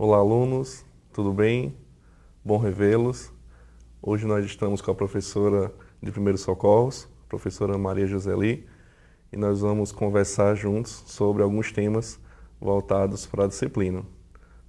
Olá, alunos, tudo bem? Bom revê-los. Hoje nós estamos com a professora de Primeiros Socorros, professora Maria Joseli, e nós vamos conversar juntos sobre alguns temas voltados para a disciplina.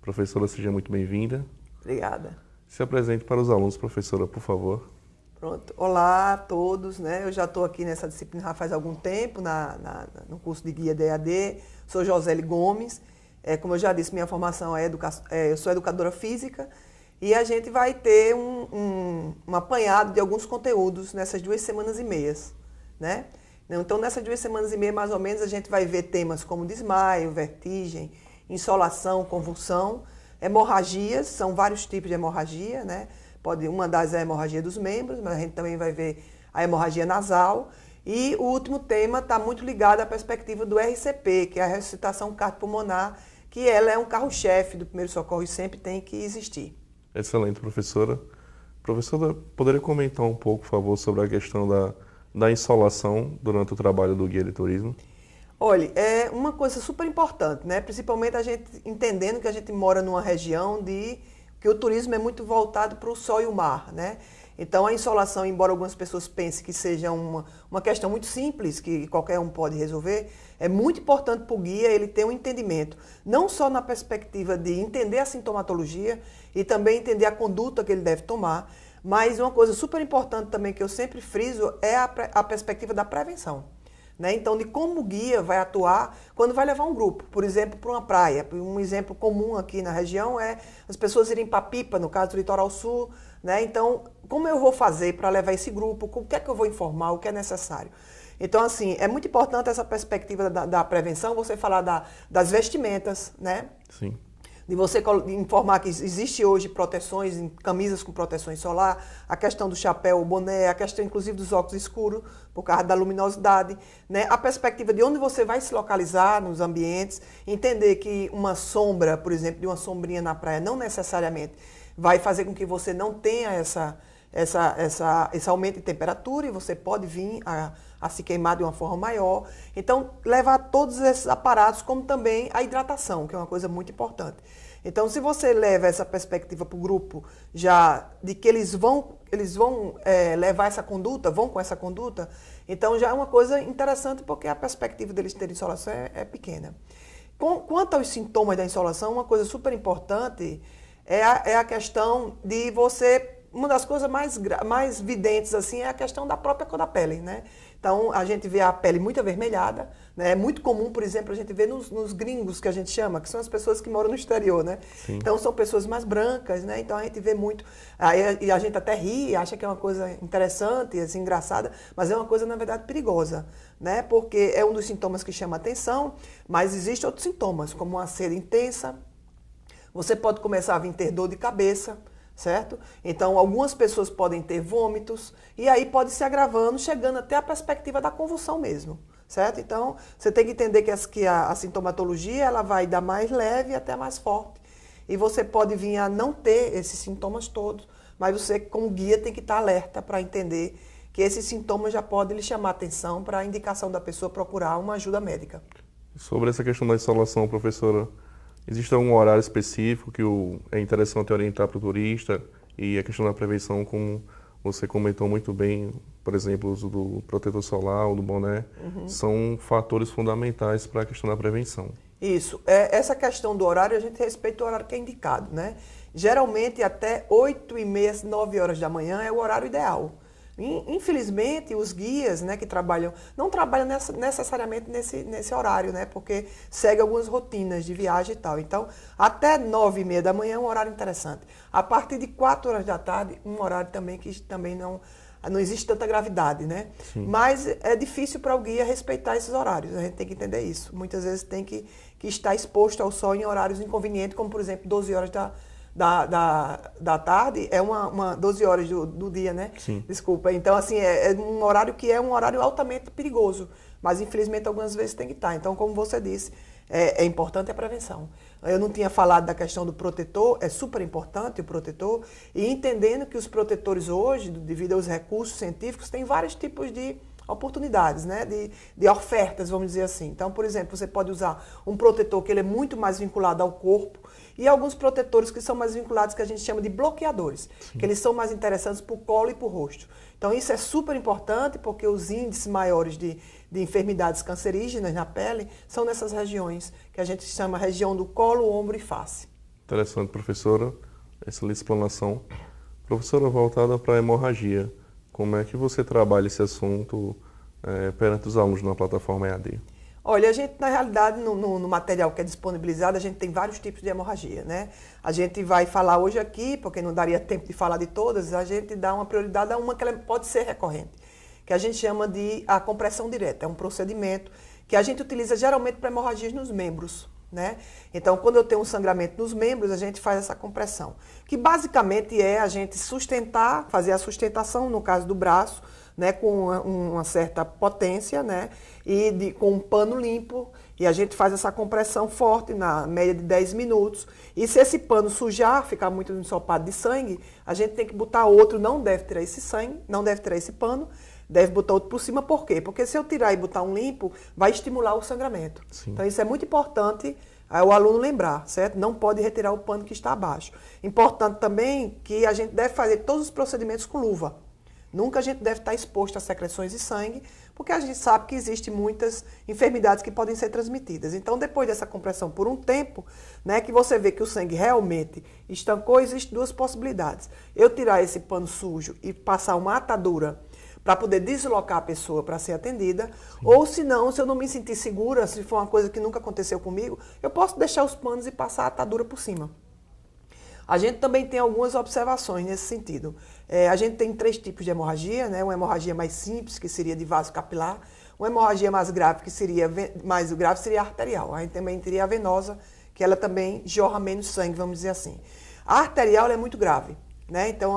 Professora, seja muito bem-vinda. Obrigada. Se apresente para os alunos, professora, por favor. Pronto. Olá a todos, né? Eu já estou aqui nessa disciplina já faz algum tempo, no curso de guia DAD. Sou Joseli Gomes. Como eu já disse, minha formação eu sou educadora física e a gente vai ter um apanhado de alguns conteúdos nessas 2 semanas e meias, né? Então, nessas 2 semanas e meia, mais ou menos, a gente vai ver temas como desmaio, vertigem, insolação, convulsão, hemorragias, são vários tipos de hemorragia, né? Uma das é a hemorragia dos membros, mas a gente também vai ver a hemorragia nasal. E o último tema está muito ligado à perspectiva do RCP, que é a ressuscitação cardiopulmonar, que ela é um carro-chefe do primeiro socorro e sempre tem que existir. Excelente, professora. Professora, poderia comentar um pouco, por favor, sobre a questão da insolação durante o trabalho do guia de turismo? Olha, é uma coisa super importante, né? Principalmente a gente entendendo que a gente mora numa região que o turismo é muito voltado para o sol e o mar, né? Então a insolação, embora algumas pessoas pensem que seja uma questão muito simples, que qualquer um pode resolver, é muito importante para o guia ele ter um entendimento, não só na perspectiva de entender a sintomatologia e também entender a conduta que ele deve tomar, mas uma coisa super importante também que eu sempre friso é a perspectiva da prevenção. Né? Então, de como o guia vai atuar quando vai levar um grupo, por exemplo, para uma praia. Um exemplo comum aqui na região é as pessoas irem para Pipa, no caso do Litoral Sul. Né? Então, como eu vou fazer para levar esse grupo? O que é que eu vou informar? O que é necessário? Então, assim, é muito importante essa perspectiva da prevenção, você falar das vestimentas, né? Sim. De você informar que existe hoje proteções, camisas com proteção solar, a questão do chapéu, o boné, a questão inclusive dos óculos escuros, por causa da luminosidade, né? A perspectiva de onde você vai se localizar nos ambientes, entender que uma sombra, por exemplo, de uma sombrinha na praia, não necessariamente vai fazer com que você não tenha esse aumento de temperatura e você pode vir a se queimar de uma forma maior. Então, levar todos esses aparatos, como também a hidratação, que é uma coisa muito importante. Então, se você leva essa perspectiva para o grupo, já de que eles vão levar essa conduta, vão com essa conduta, então já é uma coisa interessante, porque a perspectiva deles terem insolação é pequena. Quanto aos sintomas da insolação, uma coisa super importante é a questão de você... Uma das coisas mais videntes assim é a questão da própria cor da pele, né? Então, a gente vê a pele muito avermelhada, né? É muito comum, por exemplo, a gente vê nos gringos, que a gente chama, que são as pessoas que moram no exterior, né? Sim. Então, são pessoas mais brancas, né? Então, a gente vê muito... E a gente até ri, acha que é uma coisa interessante, assim, engraçada, mas é uma coisa, na verdade, perigosa, né? Porque é um dos sintomas que chama atenção, mas existem outros sintomas, como uma sede intensa. Você pode começar a vir ter dor de cabeça, certo? Então, algumas pessoas podem ter vômitos e aí pode se agravando, chegando até a perspectiva da convulsão mesmo, certo? Então, você tem que entender que a sintomatologia ela vai da mais leve até a mais forte. E você pode vir a não ter esses sintomas todos, mas você, como guia, tem que estar alerta para entender que esses sintomas já podem lhe chamar atenção para a indicação da pessoa procurar uma ajuda médica. Sobre essa questão da insolação, professora, existe algum horário específico que é interessante orientar para o turista? E a questão da prevenção, como você comentou muito bem, por exemplo, o uso do protetor solar ou do boné, são fatores fundamentais para a questão da prevenção. Isso. Essa questão do horário, a gente respeita o horário que é indicado, né? Geralmente, até 8h30, 9 horas da manhã é o horário ideal. Infelizmente, os guias, né, que trabalham, não trabalham necessariamente nesse horário, né, porque segue algumas rotinas de viagem e tal. Então, até 9h30 da manhã é um horário interessante. A partir de 4 horas da tarde, um horário também que também não existe tanta gravidade, né? Sim. Mas é difícil para o guia respeitar esses horários, a gente tem que entender isso. Muitas vezes tem que estar exposto ao sol em horários inconvenientes, como, por exemplo, 12 horas da tarde, é 12 horas do dia, né? Sim. Desculpa. Então, assim, é um horário que é um horário altamente perigoso, mas infelizmente algumas vezes tem que estar. Então, como você disse, é importante a prevenção. Eu não tinha falado da questão do protetor, é super importante o protetor, e entendendo que os protetores hoje, devido aos recursos científicos, tem vários tipos de oportunidades, né, de ofertas, vamos dizer assim. Então, por exemplo, você pode usar um protetor que ele é muito mais vinculado ao corpo e alguns protetores que são mais vinculados, que a gente chama de bloqueadores, que eles são mais interessantes para o colo e para o rosto. Então, isso é super importante porque os índices maiores de enfermidades cancerígenas na pele são nessas regiões, que a gente chama região do colo, ombro e face. Interessante, professora. Excelente explanação. Professora, voltada para a hemorragia, como é que você trabalha esse assunto perante os alunos na plataforma EAD? Olha, a gente, na realidade, no material que é disponibilizado, a gente tem vários tipos de hemorragia, né? A gente vai falar hoje aqui, porque não daria tempo de falar de todas, a gente dá uma prioridade a uma que ela pode ser recorrente, que a gente chama de a compressão direta. É um procedimento que a gente utiliza geralmente para hemorragias nos membros, né? Então, quando eu tenho um sangramento nos membros, a gente faz essa compressão, que basicamente é a gente sustentar, fazer a sustentação, no caso do braço, né, com uma certa potência, né, e com um pano limpo, e a gente faz essa compressão forte, na média de 10 minutos, e se esse pano sujar, ficar muito ensopado de sangue, a gente tem que botar outro, não deve tirar esse sangue, não deve tirar esse pano, deve botar outro por cima. Por quê? Porque se eu tirar e botar um limpo, vai estimular o sangramento. Sim. Então isso é muito importante o aluno lembrar, certo? Não pode retirar o pano que está abaixo. Importante também que a gente deve fazer todos os procedimentos com luva. Nunca a gente deve estar exposto a secreções de sangue, porque a gente sabe que existem muitas enfermidades que podem ser transmitidas. Então, depois dessa compressão por um tempo, né, que você vê que o sangue realmente estancou, existem duas possibilidades. Eu tirar esse pano sujo e passar uma atadura para poder deslocar a pessoa para ser atendida, ou se não, se eu não me sentir segura, se for uma coisa que nunca aconteceu comigo, eu posso deixar os panos e passar a atadura por cima. A gente também tem algumas observações nesse sentido. A gente tem 3 tipos de hemorragia, né? Uma hemorragia mais simples, que seria de vaso capilar, uma hemorragia mais grave, que seria mais grave, seria arterial. A gente também teria a venosa, que ela também jorra menos sangue, vamos dizer assim. A arterial ela é muito grave, né? Então,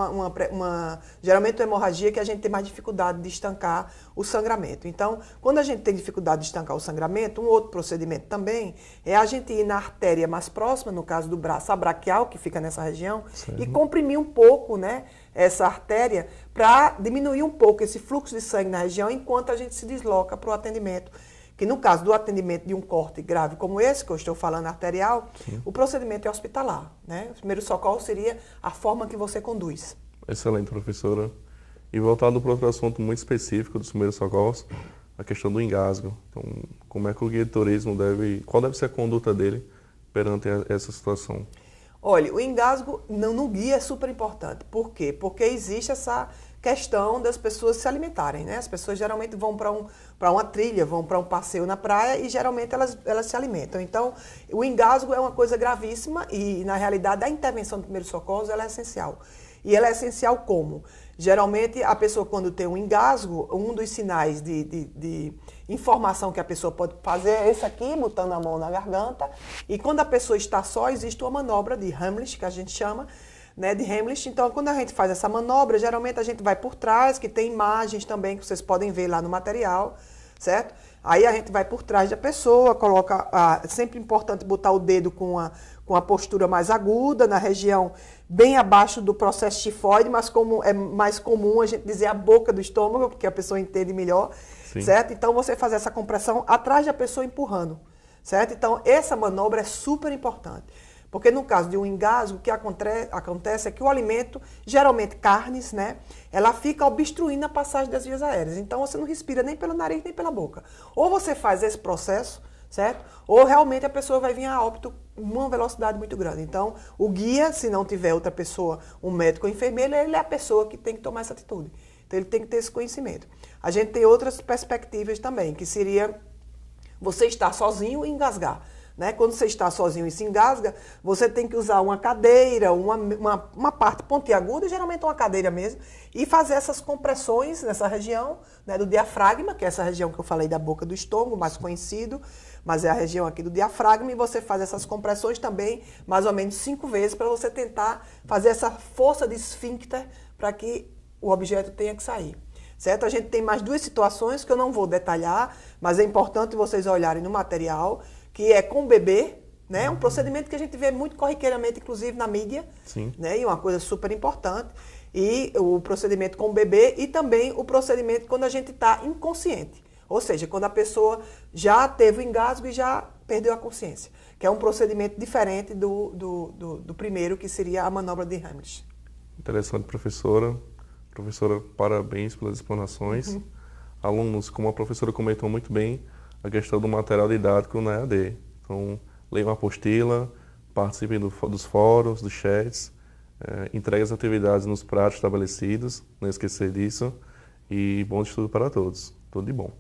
geralmente uma hemorragia que a gente tem mais dificuldade de estancar o sangramento. Então, quando a gente tem dificuldade de estancar o sangramento, um outro procedimento também é a gente ir na artéria mais próxima, no caso do braço braquial, que fica nessa região, sim, e comprimir um pouco, né, essa artéria para diminuir um pouco esse fluxo de sangue na região enquanto a gente se desloca para o atendimento. Que no caso do atendimento de um corte grave como esse, que eu estou falando arterial, sim, o procedimento é hospitalar, né? O primeiro socorro seria a forma que você conduz. Excelente, professora. E voltado para outro assunto muito específico dos primeiros socorros, a questão do engasgo. Então, como é que o guia de turismo qual deve ser a conduta dele perante essa situação? Olha, o engasgo no guia é super importante. Por quê? Porque existe essa questão das pessoas se alimentarem, né? As pessoas geralmente vão para uma trilha, vão para um passeio na praia e geralmente elas se alimentam. Então, o engasgo é uma coisa gravíssima e, na realidade, a intervenção de primeiros socorros ela é essencial. E ela é essencial como? Geralmente, a pessoa, quando tem um engasgo, um dos sinais de informação que a pessoa pode fazer é esse aqui, botando a mão na garganta. E quando a pessoa está só, existe uma manobra de Heimlich, que a gente chama, né, de Heimlich. Então, quando a gente faz essa manobra, geralmente a gente vai por trás, que tem imagens também que vocês podem ver lá no material, certo? Aí a gente vai por trás da pessoa, coloca, é sempre importante botar o dedo com a postura mais aguda, na região bem abaixo do processo tifoide, mas como é mais comum a gente dizer a boca do estômago, porque a pessoa entende melhor, sim, certo? Então, você fazer essa compressão atrás da pessoa empurrando, certo? Então, essa manobra é super importante. Porque no caso de um engasgo, o que acontece é que o alimento, geralmente carnes, né, ela fica obstruindo a passagem das vias aéreas. Então você não respira nem pelo nariz nem pela boca. Ou você faz esse processo, certo? Ou realmente a pessoa vai vir a óbito numa velocidade muito grande. Então o guia, se não tiver outra pessoa, um médico ou enfermeiro, ele é a pessoa que tem que tomar essa atitude. Então ele tem que ter esse conhecimento. A gente tem outras perspectivas também, que seria você estar sozinho e engasgar. Né? Quando você está sozinho e se engasga, você tem que usar uma cadeira, uma parte pontiaguda, geralmente uma cadeira mesmo, e fazer essas compressões nessa região, né, do diafragma, que é essa região que eu falei da boca do estômago, mais conhecido, mas é a região aqui do diafragma, e você faz essas compressões também, mais ou menos 5 vezes, para você tentar fazer essa força de esfíncter para que o objeto tenha que sair. Certo? A gente tem mais 2 situações que eu não vou detalhar, mas é importante vocês olharem no material, que é com o bebê, né? Um procedimento que a gente vê muito corriqueiramente, inclusive na mídia, sim, né? E uma coisa super importante. E o procedimento com o bebê e também o procedimento quando a gente está inconsciente. Ou seja, quando a pessoa já teve o engasgo e já perdeu a consciência. Que é um procedimento diferente do primeiro, que seria a manobra de Heimlich. Interessante, professora. Professora, parabéns pelas explanações. Alunos, como a professora comentou muito bem, a questão do material didático na EAD. Então, leiam a apostila, participem dos fóruns, dos chats, entreguem as atividades nos prazos estabelecidos, não esquecer disso, e bom estudo para todos. Tudo de bom.